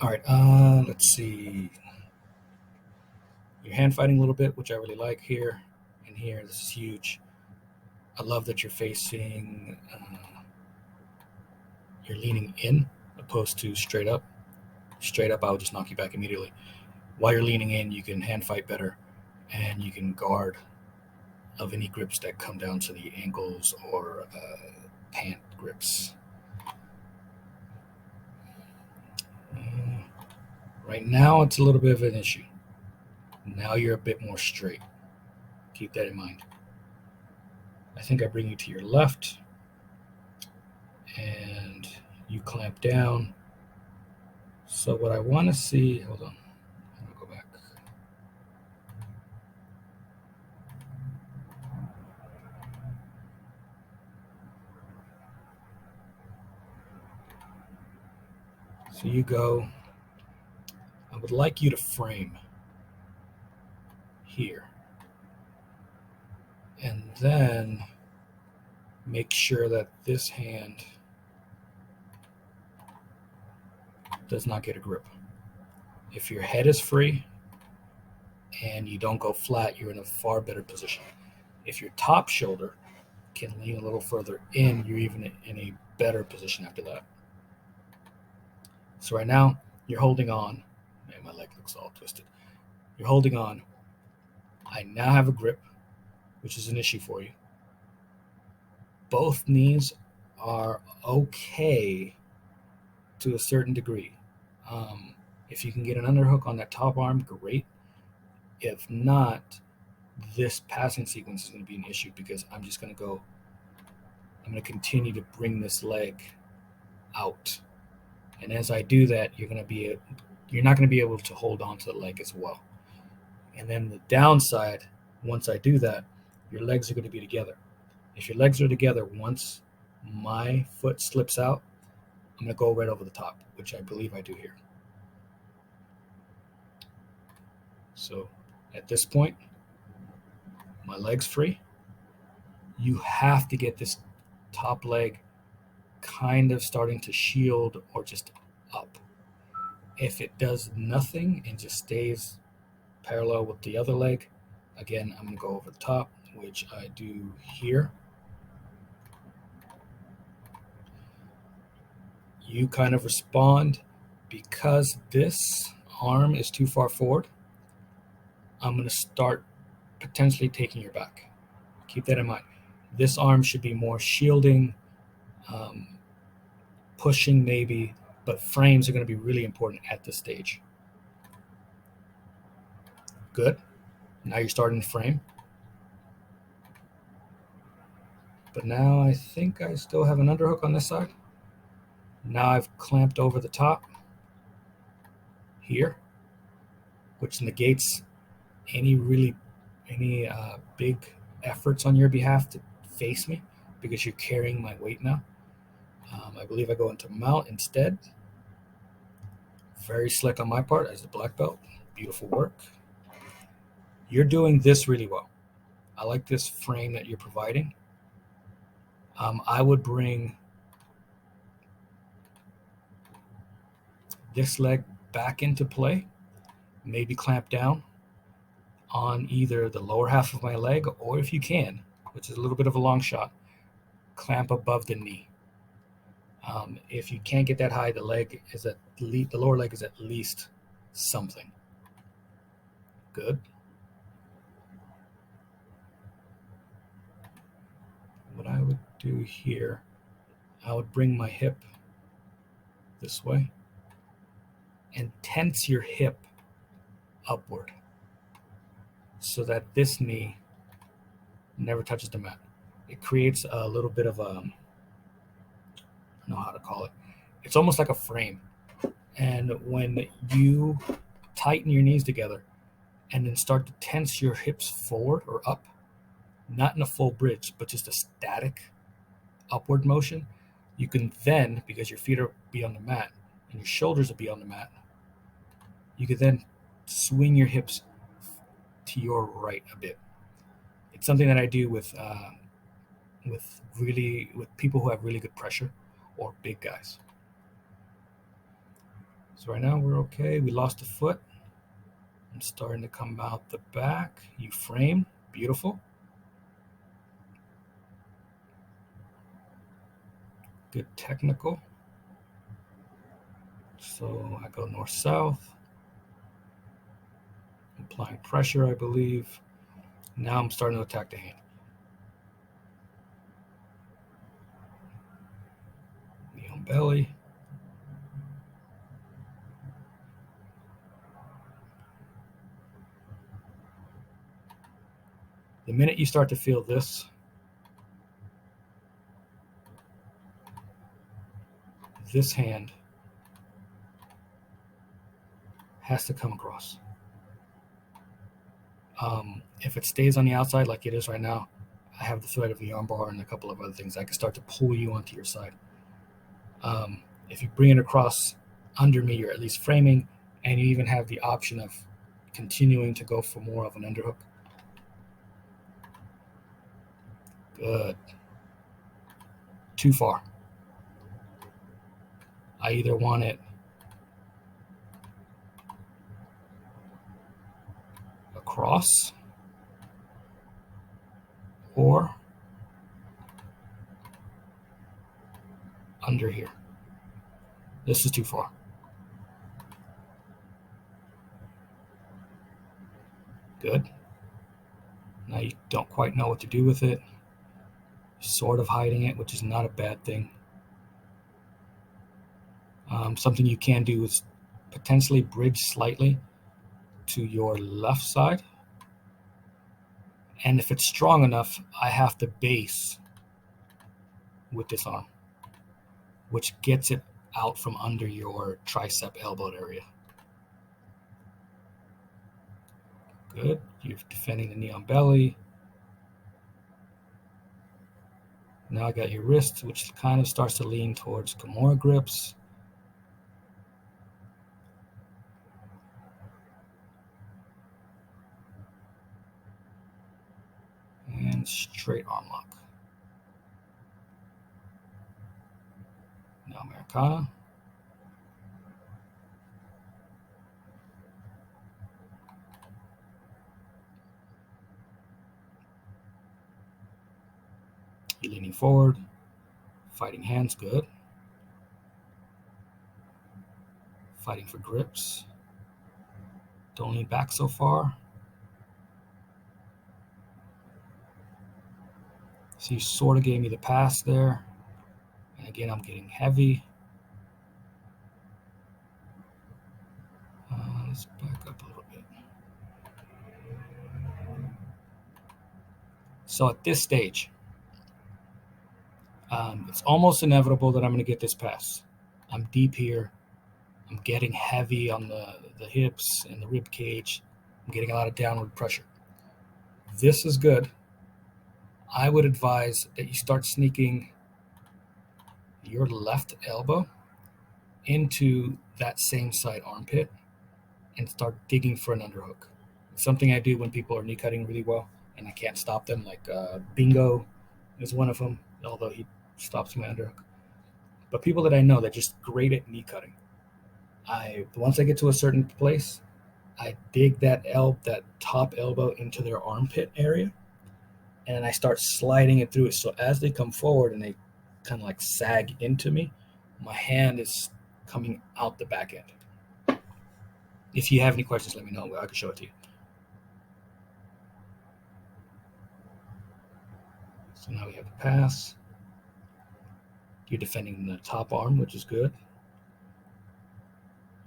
All right, let's see. You're hand fighting a little bit, which I really like here and here. This is huge. I love that you're facing, you're leaning in opposed to straight up. Straight up, I would just knock you back immediately. While you're leaning in, you can hand fight better and you can guard of any grips that come down to the ankles or pant grips. Uh, right now, it's a little bit of an issue. Now you're a bit more straight. Keep that in mind. I think I bring you to your left and you clamp down. So what I want to see, hold on, I'll go back. So you go, I would like you to frame here. And then make sure that this hand does not get a grip. If your head is free and you don't go flat, you're in a far better position. If your top shoulder can lean a little further in, you're even in a better position after that. So right now, you're holding on. Man, my leg looks all twisted. You're holding on. I now have a grip, which is an issue for you. Both knees are okay to a certain degree. If you can get an underhook on that top arm, great. If not, this passing sequence is going to be an issue because I'm just going to go, I'm going to continue to bring this leg out. And as I do that, you're not going to be able to hold on to the leg as well. And then the downside, once I do that, your legs are going to be together. If your legs are together, once my foot slips out, I'm going to go right over the top, which I believe I do here. So at this point, my leg's free. You have to get this top leg kind of starting to shield or just up. If it does nothing and just stays parallel with the other leg, again, I'm going to go over the top, which I do here. You kind of respond because this arm is too far forward. I'm going to start potentially taking your back. Keep that in mind. This arm should be more shielding, pushing maybe, but frames are going to be really important at this stage. Good. Now you're starting to frame. But now I think I still have an underhook on this side. Now I've clamped over the top here, which negates any big efforts on your behalf to face me because you're carrying my weight now. I believe I go into mount instead. Very slick on my part as a black belt. Beautiful work. You're doing this really well. I like this frame that you're providing. I would bring this leg back into play, maybe clamp down on either the lower half of my leg, or if you can, which is a little bit of a long shot, clamp above the knee. If you can't get that high, the lower leg is at least something. Good. What I would do here, I would bring my hip this way and tense your hip upward so that this knee never touches the mat. It creates a little bit of a, I don't know how to call it. It's almost like a frame. And when you tighten your knees together and then start to tense your hips forward or up, not in a full bridge, but just a static upward motion, you can then, because your feet will be on the mat and your shoulders will be on the mat, you can then swing your hips to your right a bit. It's something that I do with people who have really good pressure or big guys. So right now we're okay. We lost a foot. I'm starting to come out the back. You frame. Beautiful. Good technical. So I go north-south. Applying pressure, I believe. Now I'm starting to attack the hand. Knee on belly. The minute you start to feel this hand has to come across. If it stays on the outside like it is right now, I have the thread of the armbar and a couple of other things. I can start to pull you onto your side. If you bring it across under me, you're at least framing, and you even have the option of continuing to go for more of an underhook. Good. Too far. I either want it across or under here. This is too far. Good. Now you don't quite know what to do with it. Sort of hiding it, which is not a bad thing. Something you can do is potentially bridge slightly to your left side. And if it's strong enough, I have to base with this arm, which gets it out from under your tricep elbow area. Good. You're defending the knee on belly. Now I got your wrist, which kind of starts to lean towards Kimura grips. And straight arm lock. Now Americana. You're leaning forward. Fighting hands, good. Fighting for grips. Don't lean back so far. So you sort of gave me the pass there. And again, I'm getting heavy. Let's back up a little bit. So at this stage, it's almost inevitable that I'm going to get this pass. I'm deep here. I'm getting heavy on the hips and the rib cage. I'm getting a lot of downward pressure. This is good. I would advise that you start sneaking your left elbow into that same side armpit and start digging for an underhook. It's something I do when people are knee cutting really well and I can't stop them, like Bingo is one of them, although he stops my underhook. But people that I know that are just great at knee cutting, once I get to a certain place, I dig that top elbow into their armpit area, and I start sliding it through it. So as they come forward and they kind of like sag into me, my hand is coming out the back end. If you have any questions, let me know. I can show it to you. So now we have a pass. You're defending the top arm, which is good.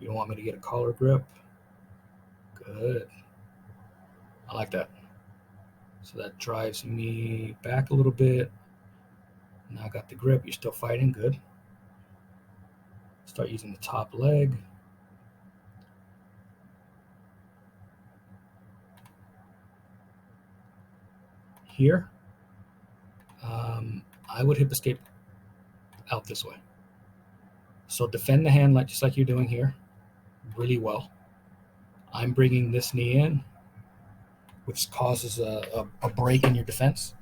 You don't want me to get a collar grip. Good. I like that. So that drives me back a little bit. Now I got the grip. You're still fighting. Good. Start using the top leg. Here, I would hip escape out this way. So defend the hand just like you're doing here really well. I'm bringing this knee in, which causes a break in your defense,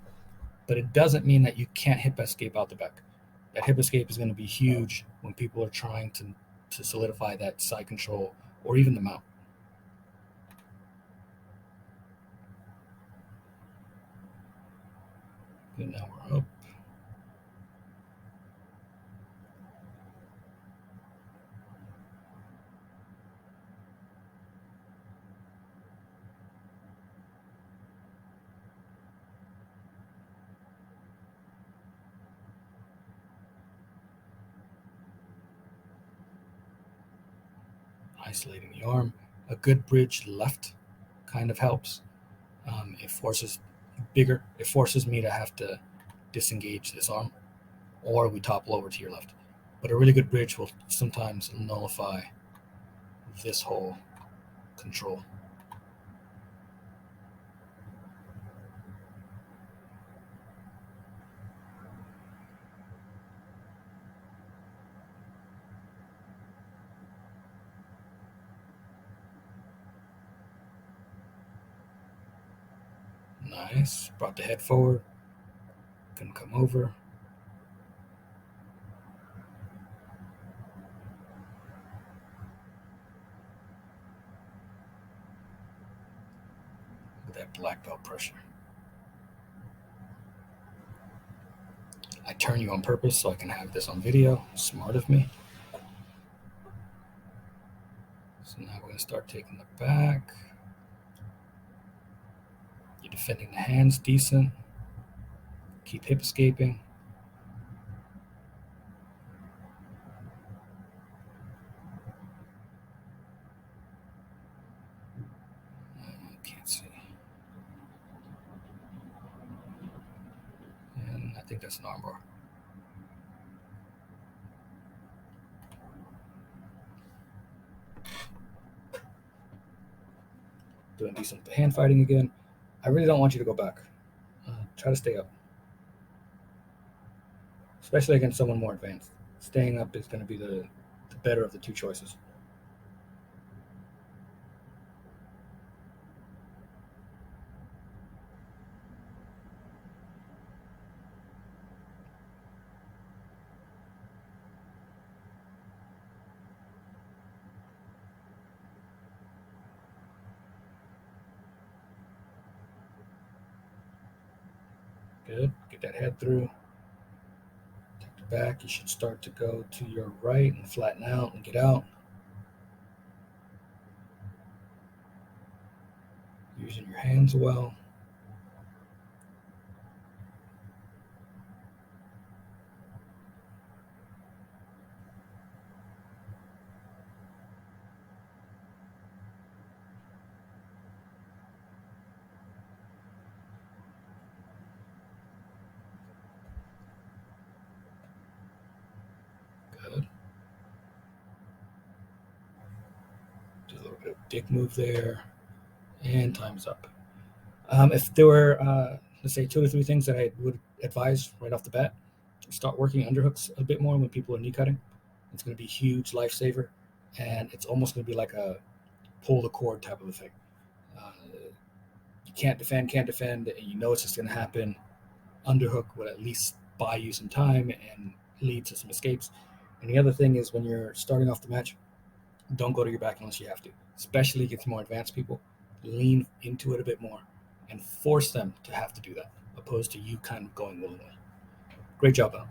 but it doesn't mean that you can't hip escape out the back. That hip escape is going to be huge when people are trying to to solidify that side control or even the mount. And now we're up. Isolating the arm. A good bridge left kind of helps. It forces me to have to disengage this arm, or we topple over to your left. But a really good bridge will sometimes nullify this whole control. Nice. Brought the head forward. Can come over. With that black belt pressure. I turn you on purpose so I can have this on video. Smart of me. So now we're going to start taking the back. You're defending the hands decent. Keep hip escaping. Can't see. And I think that's an armbar. Doing decent hand fighting again. I really don't want you to go back. Try to stay up. Especially against someone more advanced. Staying up is going to be the better of the two choices. Good. Get that head through. Take the back. You should start to go to your right and flatten out and get out. Using your hands well. Good. Do a little bit of dick move there. And time's up. If there were, let's say, 2 to 3 things that I would advise right off the bat, start working underhooks a bit more when people are knee cutting. It's going to be a huge lifesaver, and it's almost going to be like a pull the cord type of a thing. You can't defend, and you know it's just going to happen. Underhook would at least buy you some time and lead to some escapes. And the other thing is when you're starting off the match, don't go to your back unless you have to, especially against more advanced people. Lean into it a bit more and force them to have to do that, opposed to you kind of going willingly. Great job, Al.